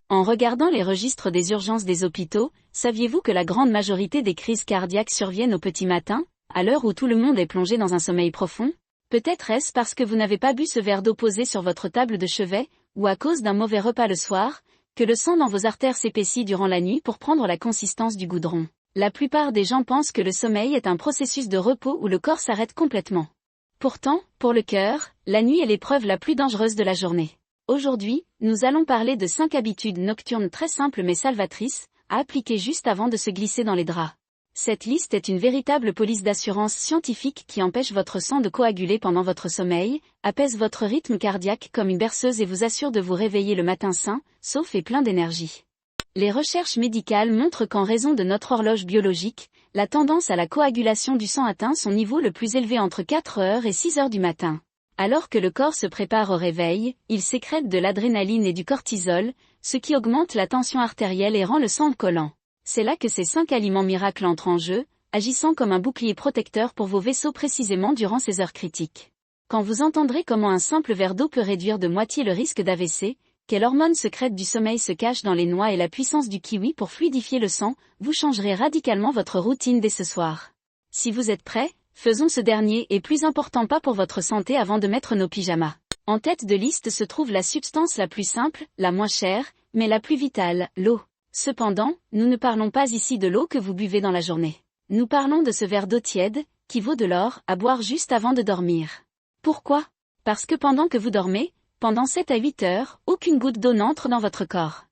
En regardant les registres des urgences des hôpitaux, saviez-vous que la grande majorité des crises cardiaques surviennent au petit matin, à l'heure où tout le monde est plongé dans un sommeil profond? Peut-être est-ce parce que vous n'avez pas bu ce verre d'eau posé sur votre table de chevet, ou à cause d'un mauvais repas le soir, que le sang dans vos artères s'épaissit durant la nuit pour prendre la consistance du goudron. La plupart des gens pensent que le sommeil est un processus de repos où le corps s'arrête complètement. Pourtant, pour le cœur, la nuit est l'épreuve la plus dangereuse de la journée. Aujourd'hui, nous allons parler de 5 habitudes nocturnes très simples mais salvatrices, à appliquer juste avant de se glisser dans les draps. Cette liste est une véritable police d'assurance scientifique qui empêche votre sang de coaguler pendant votre sommeil, apaise votre rythme cardiaque comme une berceuse et vous assure de vous réveiller le matin sain, sauf et plein d'énergie. Les recherches médicales montrent qu'en raison de notre horloge biologique, la tendance à la coagulation du sang atteint son niveau le plus élevé entre 4 heures et 6 heures du matin. Alors que le corps se prépare au réveil, il sécrète de l'adrénaline et du cortisol, ce qui augmente la tension artérielle et rend le sang collant. C'est là que ces 5 aliments miracles entrent en jeu, agissant comme un bouclier protecteur pour vos vaisseaux précisément durant ces heures critiques. Quand vous entendrez comment un simple verre d'eau peut réduire de moitié le risque d'AVC, quelle hormone secrète du sommeil se cache dans les noix et la puissance du kiwi pour fluidifier le sang, vous changerez radicalement votre routine dès ce soir. Si vous êtes prêts, faisons ce dernier et plus important pas pour votre santé avant de mettre nos pyjamas. En tête de liste se trouve la substance la plus simple, la moins chère, mais la plus vitale, l'eau. Cependant, nous ne parlons pas ici de l'eau que vous buvez dans la journée. Nous parlons de ce verre d'eau tiède, qui vaut de l'or, à boire juste avant de dormir. Pourquoi? Parce que pendant que vous dormez, pendant 7 à 8 heures, aucune goutte d'eau n'entre dans votre corps.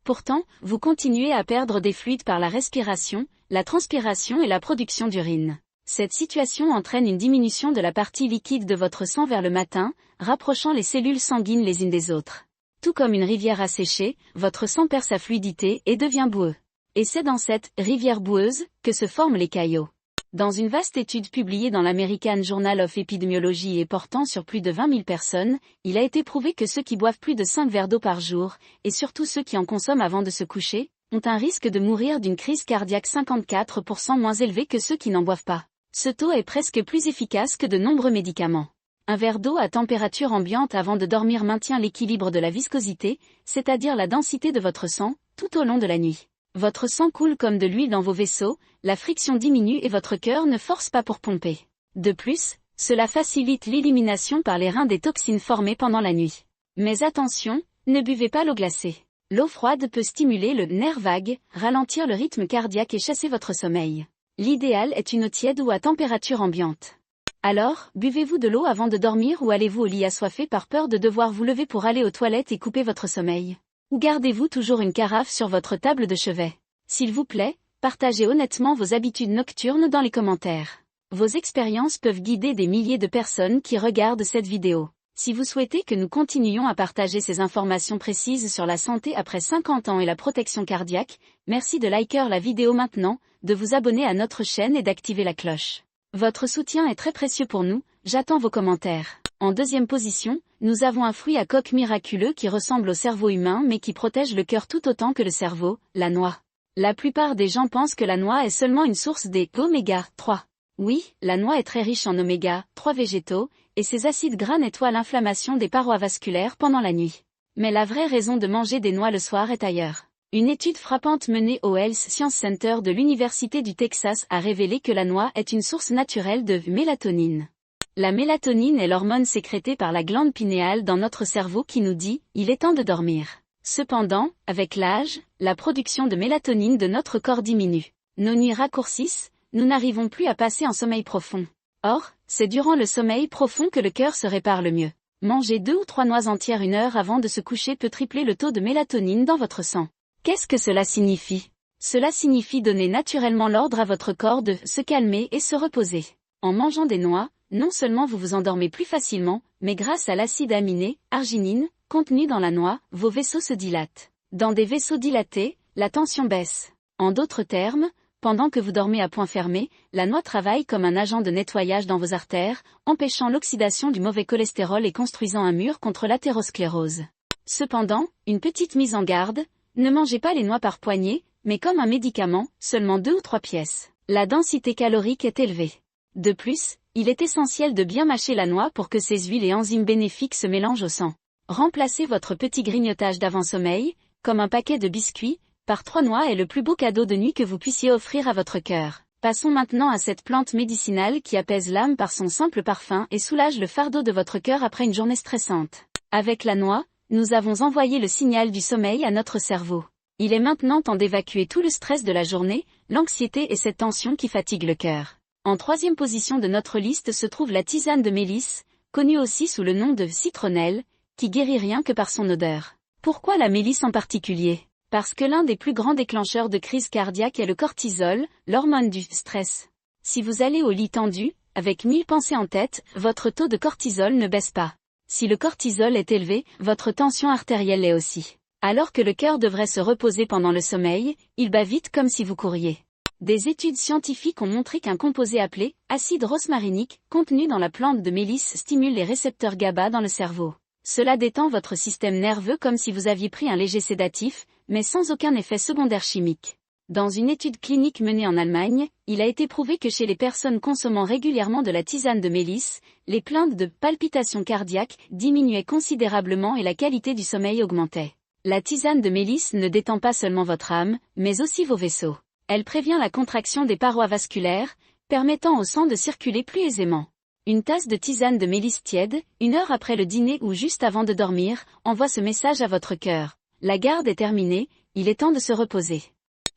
Pourtant, vous continuez à perdre des fluides par la respiration, la transpiration et la production d'urine. Cette situation entraîne une diminution de la partie liquide de votre sang vers le matin, rapprochant les cellules sanguines les unes des autres. Tout comme une rivière asséchée, votre sang perd sa fluidité et devient boueux. Et c'est dans cette « rivière boueuse » que se forment les caillots. Dans une vaste étude publiée dans l'American Journal of Epidemiology et portant sur plus de 20 000 personnes, il a été prouvé que ceux qui boivent plus de 5 verres d'eau par jour, et surtout ceux qui en consomment avant de se coucher, ont un risque de mourir d'une crise cardiaque 54% moins élevé que ceux qui n'en boivent pas. Ce taux est presque plus efficace que de nombreux médicaments. Un verre d'eau à température ambiante avant de dormir maintient l'équilibre de la viscosité, c'est-à-dire la densité de votre sang, tout au long de la nuit. Votre sang coule comme de l'huile dans vos vaisseaux, la friction diminue et votre cœur ne force pas pour pomper. De plus, cela facilite l'élimination par les reins des toxines formées pendant la nuit. Mais attention, ne buvez pas l'eau glacée. L'eau froide peut stimuler le nerf vague, ralentir le rythme cardiaque et chasser votre sommeil. L'idéal est une eau tiède ou à température ambiante. Alors, buvez-vous de l'eau avant de dormir ou allez-vous au lit assoiffé par peur de devoir vous lever pour aller aux toilettes et couper votre sommeil? Ou gardez-vous toujours une carafe sur votre table de chevet? S'il vous plaît, partagez honnêtement vos habitudes nocturnes dans les commentaires. Vos expériences peuvent guider des milliers de personnes qui regardent cette vidéo. Si vous souhaitez que nous continuions à partager ces informations précises sur la santé après 50 ans et la protection cardiaque, merci de liker la vidéo maintenant, de vous abonner à notre chaîne et d'activer la cloche. Votre soutien est très précieux pour nous, j'attends vos commentaires. En deuxième position, nous avons un fruit à coque miraculeux qui ressemble au cerveau humain mais qui protège le cœur tout autant que le cerveau, la noix. La plupart des gens pensent que la noix est seulement une source des oméga 3. Oui, la noix est très riche en oméga 3 végétaux, et ces acides gras nettoient l'inflammation des parois vasculaires pendant la nuit. Mais la vraie raison de manger des noix le soir est ailleurs. Une étude frappante menée au Health Science Center de l'Université du Texas a révélé que la noix est une source naturelle de mélatonine. La mélatonine est l'hormone sécrétée par la glande pinéale dans notre cerveau qui nous dit « il est temps de dormir ». Cependant, avec l'âge, la production de mélatonine de notre corps diminue. Nos nuits raccourcissent, nous n'arrivons plus à passer en sommeil profond. Or, c'est durant le sommeil profond que le cœur se répare le mieux. Manger 2 ou 3 noix entières 1 heure avant de se coucher peut tripler le taux de mélatonine dans votre sang. Qu'est-ce que cela signifie? Cela signifie donner naturellement l'ordre à votre corps de se calmer et se reposer. En mangeant des noix, non seulement vous vous endormez plus facilement, mais grâce à l'acide aminé, arginine, contenu dans la noix, vos vaisseaux se dilatent. Dans des vaisseaux dilatés, la tension baisse. En d'autres termes, pendant que vous dormez à point fermé, la noix travaille comme un agent de nettoyage dans vos artères, empêchant l'oxydation du mauvais cholestérol et construisant un mur contre l'athérosclérose. Cependant, une petite mise en garde, ne mangez pas les noix par poignée, mais comme un médicament, seulement 2 ou 3 pièces. La densité calorique est élevée. De plus, il est essentiel de bien mâcher la noix pour que ses huiles et enzymes bénéfiques se mélangent au sang. Remplacez votre petit grignotage d'avant-sommeil, comme un paquet de biscuits, par 3 noix est le plus beau cadeau de nuit que vous puissiez offrir à votre cœur. Passons maintenant à cette plante médicinale qui apaise l'âme par son simple parfum et soulage le fardeau de votre cœur après une journée stressante. Avec la noix, nous avons envoyé le signal du sommeil à notre cerveau. Il est maintenant temps d'évacuer tout le stress de la journée, l'anxiété et cette tension qui fatigue le cœur. En 3e position de notre liste se trouve la tisane de mélisse, connue aussi sous le nom de citronnelle, qui guérit rien que par son odeur. Pourquoi la mélisse en particulier ? Parce que l'un des plus grands déclencheurs de crise cardiaque est le cortisol, l'hormone du stress. Si vous allez au lit tendu, avec 1000 pensées en tête, votre taux de cortisol ne baisse pas. Si le cortisol est élevé, votre tension artérielle l'est aussi. Alors que le cœur devrait se reposer pendant le sommeil, il bat vite comme si vous couriez. Des études scientifiques ont montré qu'un composé appelé acide rosmarinique, contenu dans la plante de mélisse, stimule les récepteurs GABA dans le cerveau. Cela détend votre système nerveux comme si vous aviez pris un léger sédatif, mais sans aucun effet secondaire chimique. Dans une étude clinique menée en Allemagne, il a été prouvé que chez les personnes consommant régulièrement de la tisane de mélisse, les plaintes de palpitations cardiaques diminuaient considérablement et la qualité du sommeil augmentait. La tisane de mélisse ne détend pas seulement votre âme, mais aussi vos vaisseaux. Elle prévient la contraction des parois vasculaires, permettant au sang de circuler plus aisément. Une tasse de tisane de mélisse tiède, 1 heure après le dîner ou juste avant de dormir, envoie ce message à votre cœur. La garde est terminée, il est temps de se reposer.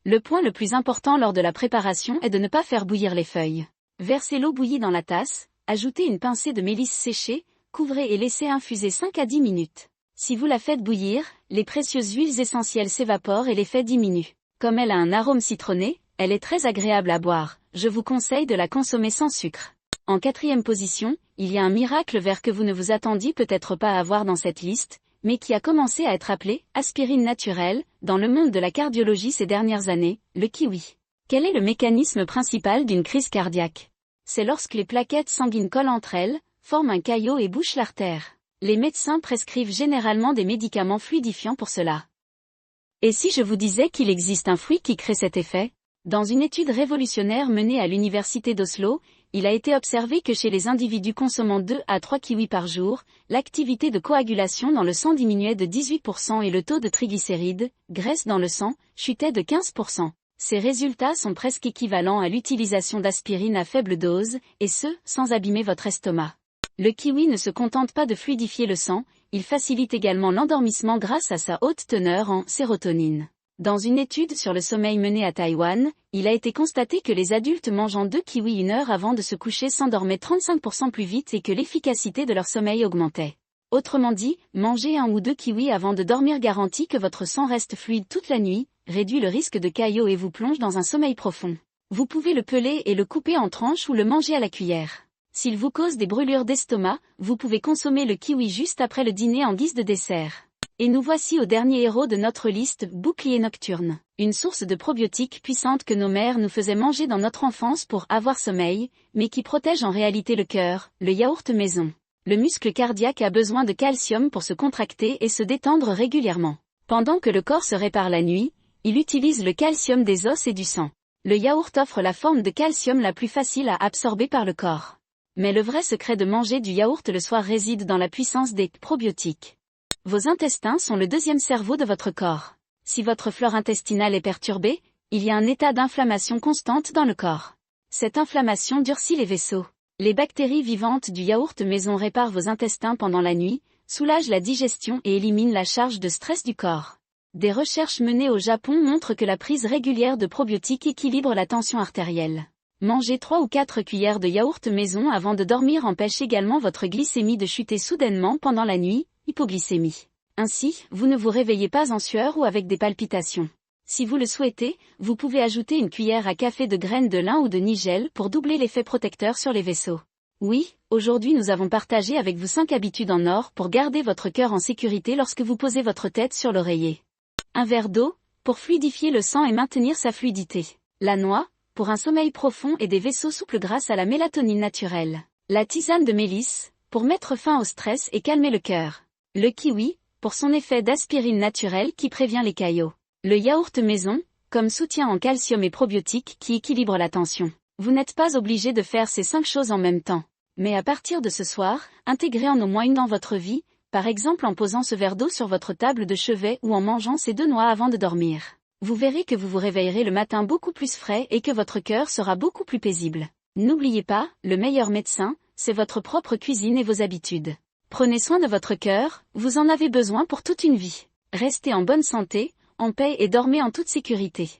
Le point le plus important lors de la préparation est de ne pas faire bouillir les feuilles. Versez l'eau bouillie dans la tasse, ajoutez une pincée de mélisse séchée, couvrez et laissez infuser 5 à 10 minutes. Si vous la faites bouillir, les précieuses huiles essentielles s'évaporent et l'effet diminue. Comme elle a un arôme citronné, elle est très agréable à boire, je vous conseille de la consommer sans sucre. En 4e position, il y a un miracle vert que vous ne vous attendiez peut-être pas à avoir dans cette liste, mais qui a commencé à être appelé aspirine naturelle dans le monde de la cardiologie ces dernières années, le kiwi. Quel est le mécanisme principal d'une crise cardiaque ? C'est lorsque les plaquettes sanguines collent entre elles, forment un caillot et bouchent l'artère. Les médecins prescrivent généralement des médicaments fluidifiants pour cela. Et si je vous disais qu'il existe un fruit qui crée cet effet ? Dans une étude révolutionnaire menée à l'université d'Oslo, il a été observé que chez les individus consommant 2 à 3 kiwis par jour, l'activité de coagulation dans le sang diminuait de 18% et le taux de triglycérides, graisse dans le sang, chutait de 15%. Ces résultats sont presque équivalents à l'utilisation d'aspirine à faible dose, et ce, sans abîmer votre estomac. Le kiwi ne se contente pas de fluidifier le sang, il facilite également l'endormissement grâce à sa haute teneur en sérotonine. Dans une étude sur le sommeil menée à Taïwan, il a été constaté que les adultes mangeant 2 kiwis 1 heure avant de se coucher s'endormaient 35% plus vite et que l'efficacité de leur sommeil augmentait. Autrement dit, manger 1 ou 2 kiwis avant de dormir garantit que votre sang reste fluide toute la nuit, réduit le risque de caillot et vous plonge dans un sommeil profond. Vous pouvez le peler et le couper en tranches ou le manger à la cuillère. S'il vous cause des brûlures d'estomac, vous pouvez consommer le kiwi juste après le dîner en guise de dessert. Et nous voici au dernier héros de notre liste, bouclier nocturne. Une source de probiotiques puissante que nos mères nous faisaient manger dans notre enfance pour avoir sommeil, mais qui protège en réalité le cœur, le yaourt maison. Le muscle cardiaque a besoin de calcium pour se contracter et se détendre régulièrement. Pendant que le corps se répare la nuit, il utilise le calcium des os et du sang. Le yaourt offre la forme de calcium la plus facile à absorber par le corps. Mais le vrai secret de manger du yaourt le soir réside dans la puissance des probiotiques. Vos intestins sont le 2e cerveau de votre corps. Si votre flore intestinale est perturbée, il y a un état d'inflammation constante dans le corps. Cette inflammation durcit les vaisseaux. Les bactéries vivantes du yaourt maison réparent vos intestins pendant la nuit, soulagent la digestion et éliminent la charge de stress du corps. Des recherches menées au Japon montrent que la prise régulière de probiotiques équilibre la tension artérielle. Manger 3 ou 4 cuillères de yaourt maison avant de dormir empêche également votre glycémie de chuter soudainement pendant la nuit, hypoglycémie. Ainsi, vous ne vous réveillez pas en sueur ou avec des palpitations. Si vous le souhaitez, vous pouvez ajouter une cuillère à café de graines de lin ou de nigel pour doubler l'effet protecteur sur les vaisseaux. Oui, aujourd'hui nous avons partagé avec vous 5 habitudes en or pour garder votre cœur en sécurité lorsque vous posez votre tête sur l'oreiller. Un verre d'eau, pour fluidifier le sang et maintenir sa fluidité. La noix, pour un sommeil profond et des vaisseaux souples grâce à la mélatonine naturelle. La tisane de mélisse, pour mettre fin au stress et calmer le cœur. Le kiwi, pour son effet d'aspirine naturelle qui prévient les caillots. Le yaourt maison, comme soutien en calcium et probiotiques qui équilibre la tension. Vous n'êtes pas obligé de faire ces 5 choses en même temps. Mais à partir de ce soir, intégrez en au moins une dans votre vie, par exemple en posant ce verre d'eau sur votre table de chevet ou en mangeant ces 2 noix avant de dormir. Vous verrez que vous vous réveillerez le matin beaucoup plus frais et que votre cœur sera beaucoup plus paisible. N'oubliez pas, le meilleur médecin, c'est votre propre cuisine et vos habitudes. Prenez soin de votre cœur, vous en avez besoin pour toute une vie. Restez en bonne santé, en paix et dormez en toute sécurité.